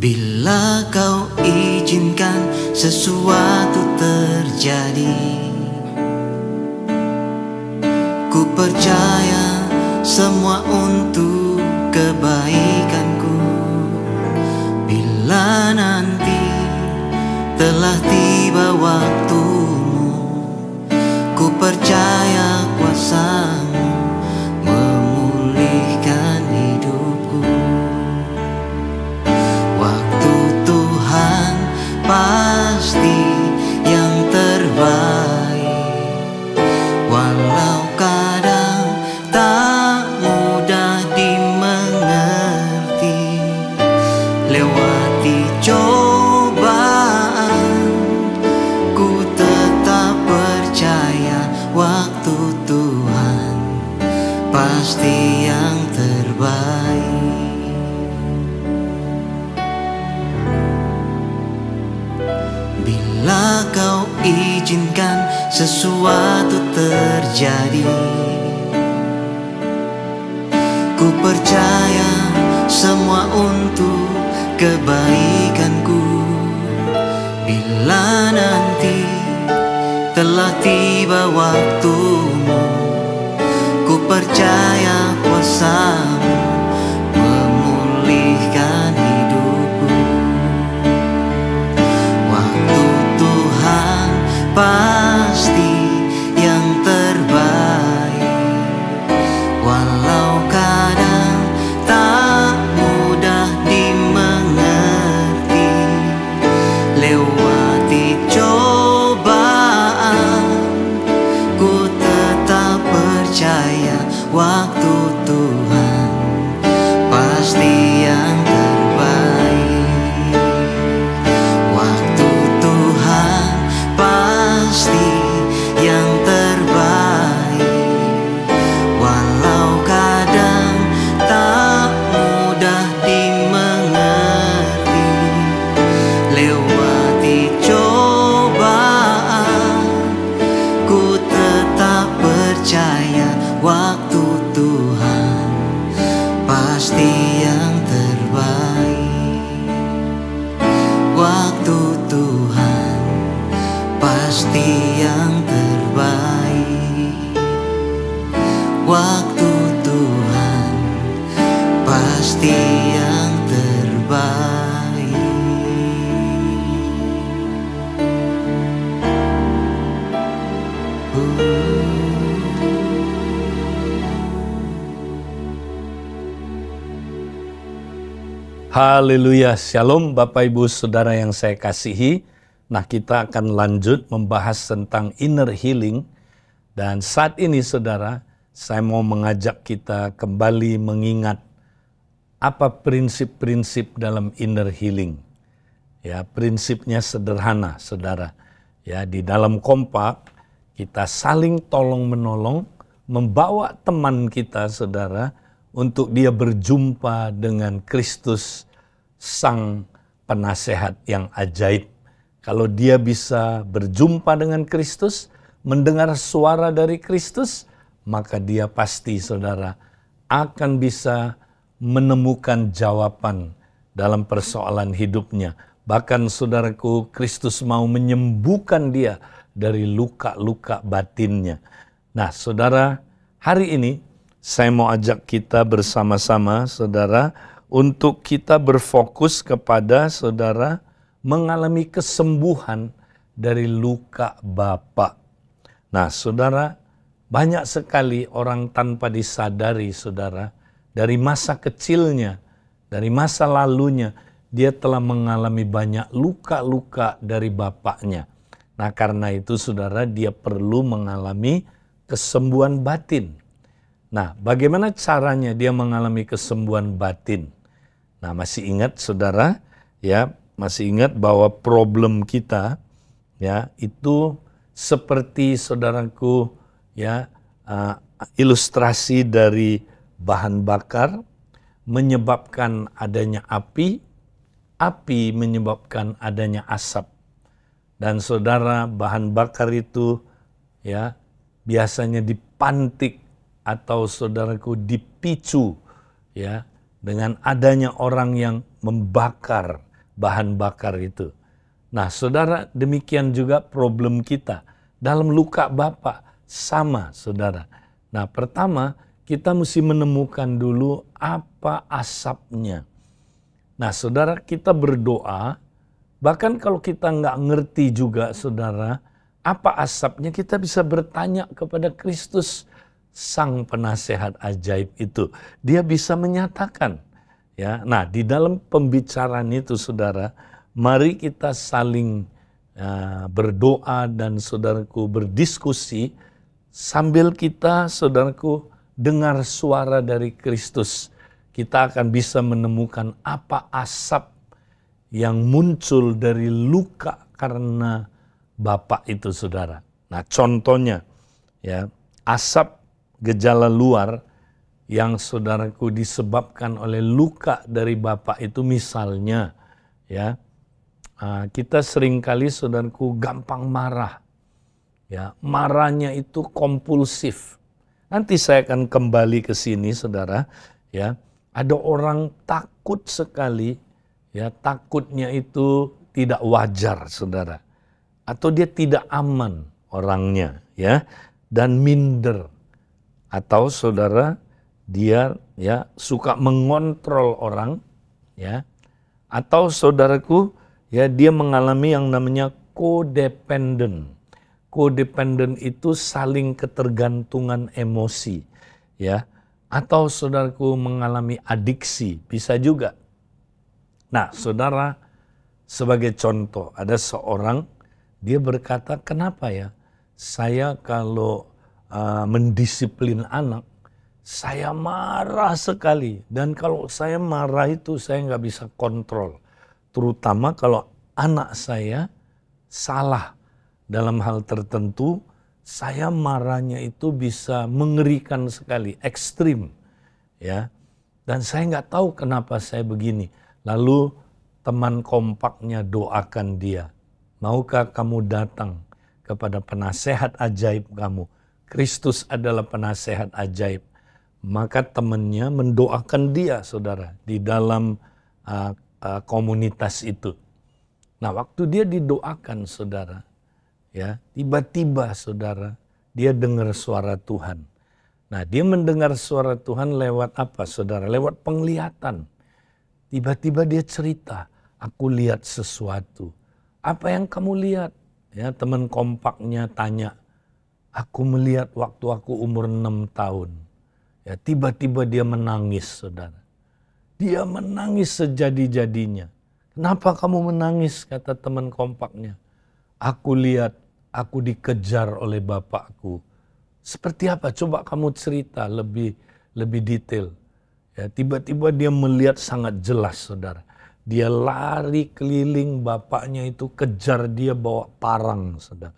Bila kau izinkan sesuatu terjadi, ku percaya semua untuk kebaikanku. Bila nanti telah tiba waktumu, ku percaya kuasamu memulihkan hidupku. Waktu Tuhan pasti yang terbaik, walau kadang tak mudah dimengerti. Lewati cobaan, ku tetap percaya waktu Tuhan pasti yang terbaik. Bila kau izinkan sesuatu terjadi, ku percaya semua untuk kebaikanku. Bila nanti telah tiba waktumu, ku percaya kuasamu memulihkan hidupku. Waktu Tuhan pasti yang terbaik, walau kadang tak mudah dimengerti. Lewati cobaan, ku tetap percaya waktu Tuhan pasti yang terbaik. Waktu Tuhan pasti yang terbaik, walau kadang tak mudah dimengerti. Lewati cobaan, ku tetap percaya waktu Tuhan pasti yang terbaik. Waktu Tuhan pasti yang terbaik. Waktu Tuhan pasti yang terbaik. Haleluya, Shalom Bapak Ibu Saudara yang saya kasihi. Nah, kita akan lanjut membahas tentang inner healing. Dan saat ini Saudara, saya mau mengajak kita kembali mengingat apa prinsip-prinsip dalam inner healing. Ya, prinsipnya sederhana Saudara. Ya, di dalam kompak kita saling tolong-menolong, membawa teman kita Saudara untuk dia berjumpa dengan Kristus, Sang Penasehat yang ajaib. Kalau dia bisa berjumpa dengan Kristus, mendengar suara dari Kristus, maka dia pasti, saudara, akan bisa menemukan jawaban dalam persoalan hidupnya. Bahkan, saudaraku, Kristus mau menyembuhkan dia dari luka-luka batinnya. Nah, saudara, hari ini saya mau ajak kita bersama-sama, saudara, untuk kita berfokus kepada, saudara, mengalami kesembuhan dari luka Bapa. Nah, saudara, banyak sekali orang tanpa disadari, saudara, dari masa kecilnya, dari masa lalunya, dia telah mengalami banyak luka-luka dari bapaknya. Nah, karena itu, saudara, dia perlu mengalami kesembuhan batin. Nah, bagaimana caranya dia mengalami kesembuhan batin? Nah, masih ingat saudara, ya, masih ingat bahwa problem kita, ya, itu seperti saudaraku, ya, ilustrasi dari bahan bakar menyebabkan adanya api, api menyebabkan adanya asap. Dan saudara, bahan bakar itu, ya, biasanya dipantik atau saudaraku dipicu, ya, dengan adanya orang yang membakar bahan bakar itu. Nah, saudara, demikian juga problem kita. Dalam luka Bapa, sama, saudara. Nah, pertama, kita mesti menemukan dulu apa asapnya. Nah, saudara, kita berdoa, bahkan kalau kita nggak ngerti juga, saudara, apa asapnya, kita bisa bertanya kepada Kristus, Sang Penasehat ajaib itu. Dia bisa menyatakan. Ya, nah, di dalam pembicaraan itu, saudara, mari kita saling berdoa dan saudaraku berdiskusi sambil kita, saudaraku, dengar suara dari Kristus. Kita akan bisa menemukan apa asap yang muncul dari luka karena Bapa itu, saudara. Nah, contohnya, ya, asap gejala luar yang saudaraku disebabkan oleh luka dari Bapa itu, misalnya, ya, kita seringkali, saudaraku, gampang marah. Ya, marahnya itu kompulsif. Nanti saya akan kembali ke sini, saudara. Ya, ada orang takut sekali. Ya, takutnya itu tidak wajar, saudara. Atau dia tidak aman orangnya, ya, dan minder. Atau saudara, dia ya suka mengontrol orang, ya. Atau saudaraku, ya, dia mengalami yang namanya codependent. Codependent itu saling ketergantungan emosi, ya. Atau saudaraku mengalami adiksi, bisa juga. Nah, saudara, sebagai contoh, ada seorang, dia berkata, kenapa ya saya kalau mendisiplin anak, saya marah sekali. Dan kalau saya marah itu saya nggak bisa kontrol. Terutama kalau anak saya salah dalam hal tertentu, saya marahnya itu bisa mengerikan sekali, ekstrim. Ya. Dan saya nggak tahu kenapa saya begini. Lalu teman kompaknya doakan dia. Maukah kamu datang kepada penasehat ajaib kamu? Kristus adalah penasehat ajaib. Maka temannya mendoakan dia, saudara, di dalam komunitas itu. Nah, waktu dia didoakan, saudara, ya, tiba-tiba, saudara, dia dengar suara Tuhan. Nah, dia mendengar suara Tuhan lewat apa, saudara? Lewat penglihatan. Tiba-tiba dia cerita, aku lihat sesuatu. Apa yang kamu lihat? Ya, teman kompaknya tanya. Aku melihat waktu aku umur 6 tahun. Ya, tiba-tiba dia menangis, saudara. Dia menangis sejadi-jadinya. Kenapa kamu menangis? Kata teman kompaknya. Aku lihat aku dikejar oleh bapakku. Seperti apa? Coba kamu cerita lebih detail. Ya, tiba-tiba dia melihat sangat jelas, saudara. Dia lari keliling, bapaknya itu kejar dia bawa parang, saudara.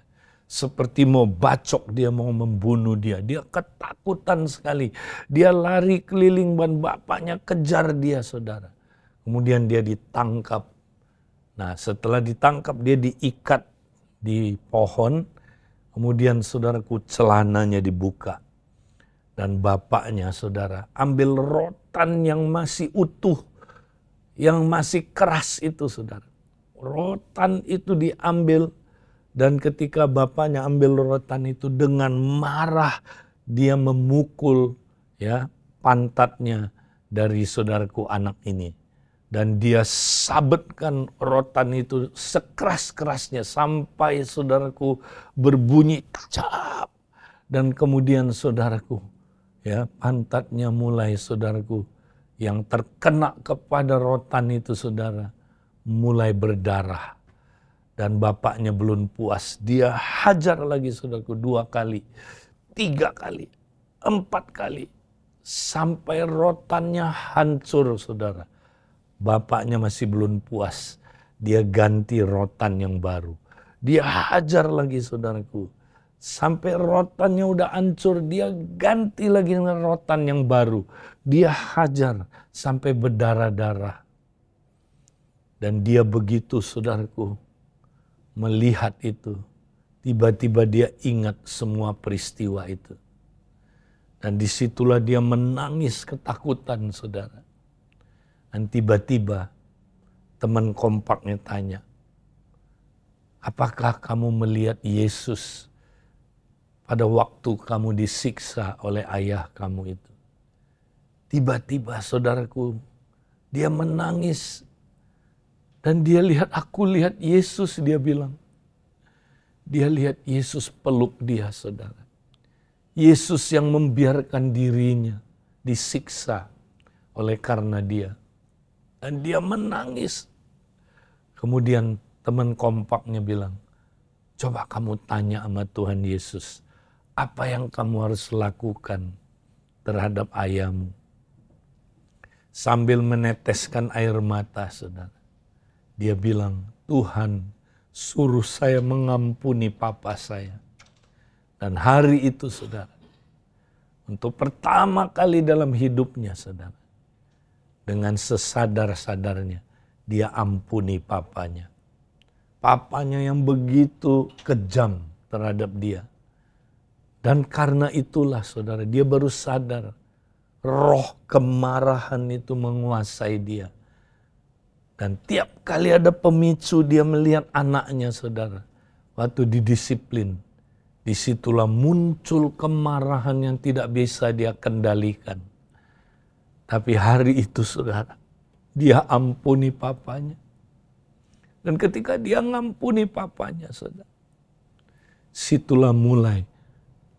Seperti mau bacok, dia mau membunuh dia. Dia ketakutan sekali. Dia lari keliling dan bapaknya kejar dia, saudara. Kemudian dia ditangkap. Nah, setelah ditangkap dia diikat di pohon. Kemudian, saudaraku, celananya dibuka. Dan bapaknya, saudara, ambil rotan yang masih utuh, yang masih keras itu, saudara. Rotan itu diambil. Dan ketika bapaknya ambil rotan itu, dengan marah dia memukul, ya, pantatnya dari saudaraku anak ini. Dan dia sabetkan rotan itu sekeras-kerasnya sampai saudaraku berbunyi cap. Dan kemudian saudaraku, ya, pantatnya mulai, saudaraku, yang terkena kepada rotan itu, saudara, mulai berdarah. Dan bapaknya belum puas. Dia hajar lagi, saudaraku, 2 kali, 3 kali, 4 kali. Sampai rotannya hancur, saudara. Bapaknya masih belum puas. Dia ganti rotan yang baru. Dia hajar lagi, saudaraku. Sampai rotannya udah hancur, dia ganti lagi dengan rotan yang baru. Dia hajar sampai berdarah-darah. Dan dia begitu, saudaraku, melihat itu, tiba-tiba dia ingat semua peristiwa itu. Dan disitulah dia menangis ketakutan, saudara. Dan tiba-tiba teman kompaknya tanya, apakah kamu melihat Yesus pada waktu kamu disiksa oleh ayah kamu itu? Tiba-tiba saudaraku, dia menangis. Dan dia lihat, aku lihat Yesus, dia bilang. Dia lihat Yesus peluk dia, saudara. Yesus yang membiarkan dirinya disiksa oleh karena dia. Dan dia menangis. Kemudian teman kompaknya bilang, coba kamu tanya sama Tuhan Yesus, apa yang kamu harus lakukan terhadap ayahmu? Sambil meneteskan air mata, saudara. Dia bilang, Tuhan suruh saya mengampuni papa saya. Dan hari itu, saudara, untuk pertama kali dalam hidupnya, saudara, dengan sesadar-sadarnya, dia ampuni papanya. Papanya yang begitu kejam terhadap dia. Dan karena itulah, saudara, dia baru sadar roh kemarahan itu menguasai dia. Dan tiap kali ada pemicu dia melihat anaknya, saudara, waktu didisiplin, disitulah muncul kemarahan yang tidak bisa dia kendalikan. Tapi hari itu, saudara, dia ampuni papanya. Dan ketika dia ngampuni papanya, saudara, situlah mulai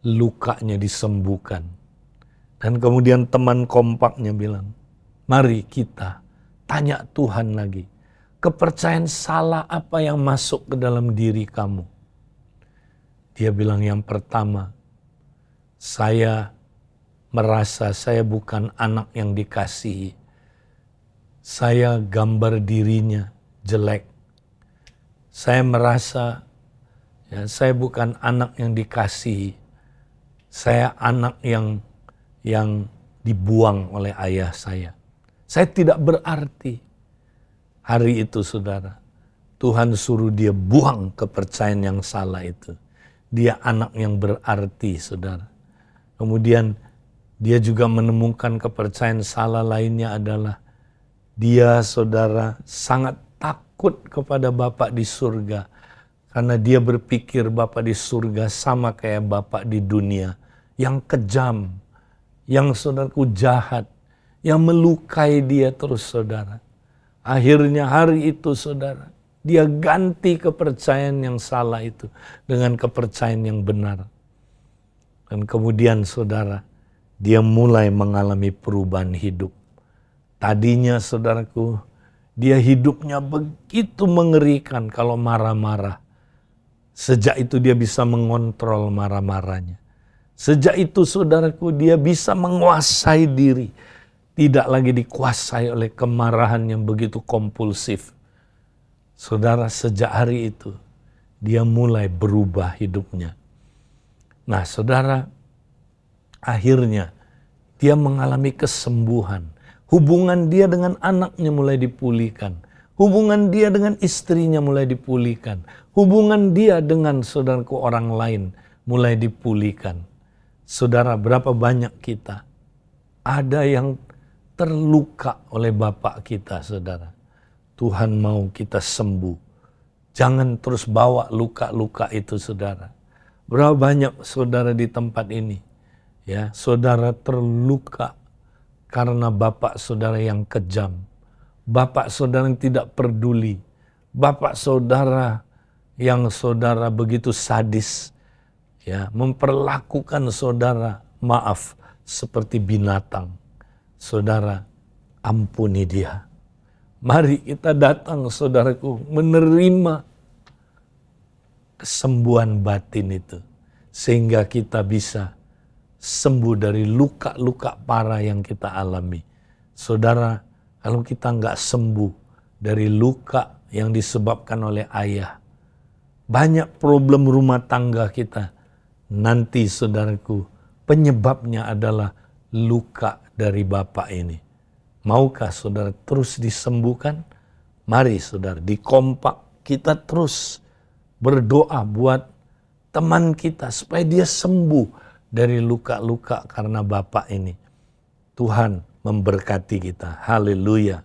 lukanya disembuhkan. Dan kemudian teman kompaknya bilang, mari kita tanya Tuhan lagi, kepercayaan salah apa yang masuk ke dalam diri kamu? Dia bilang yang pertama, saya merasa saya bukan anak yang dikasihi. Saya gambar dirinya jelek. Saya merasa saya bukan anak yang dikasihi. Saya anak yang dibuang oleh ayah saya. Saya tidak berarti. Hari itu, saudara, Tuhan suruh dia buang kepercayaan yang salah itu. Dia anak yang berarti, saudara. Kemudian dia juga menemukan kepercayaan salah lainnya adalah dia, saudara, sangat takut kepada Bapa di surga. Karena dia berpikir Bapa di surga sama kayak Bapa di dunia. Yang kejam, yang saudaraku jahat, yang melukai dia terus, saudara. Akhirnya hari itu, saudara, dia ganti kepercayaan yang salah itu dengan kepercayaan yang benar. Dan kemudian, saudara, dia mulai mengalami perubahan hidup. Tadinya, saudaraku, dia hidupnya begitu mengerikan kalau marah-marah. Sejak itu dia bisa mengontrol marah-marahnya. Sejak itu, saudaraku, dia bisa menguasai diri. Tidak lagi dikuasai oleh kemarahan yang begitu kompulsif. Saudara, sejak hari itu, dia mulai berubah hidupnya. Nah, saudara, akhirnya dia mengalami kesembuhan. Hubungan dia dengan anaknya mulai dipulihkan. Hubungan dia dengan istrinya mulai dipulihkan. Hubungan dia dengan saudaraku orang lain mulai dipulihkan. Saudara, berapa banyak kita ada yang terluka oleh Bapak kita, saudara. Tuhan mau kita sembuh. Jangan terus bawa luka-luka itu, saudara. Berapa banyak saudara di tempat ini, ya, saudara terluka karena bapak saudara yang kejam, bapak saudara yang tidak peduli, bapak saudara yang saudara begitu sadis, ya, memperlakukan saudara, maaf, seperti binatang. Saudara, ampuni dia. Mari kita datang, saudaraku, menerima kesembuhan batin itu. Sehingga kita bisa sembuh dari luka-luka parah yang kita alami. Saudara, kalau kita nggak sembuh dari luka yang disebabkan oleh ayah, banyak problem rumah tangga kita. Nanti, saudaraku, penyebabnya adalah luka dari Bapak ini. Maukah saudara terus disembuhkan? Mari saudara, di kompak kita terus berdoa buat teman kita supaya dia sembuh dari luka-luka karena Bapak ini. Tuhan memberkati kita. Haleluya.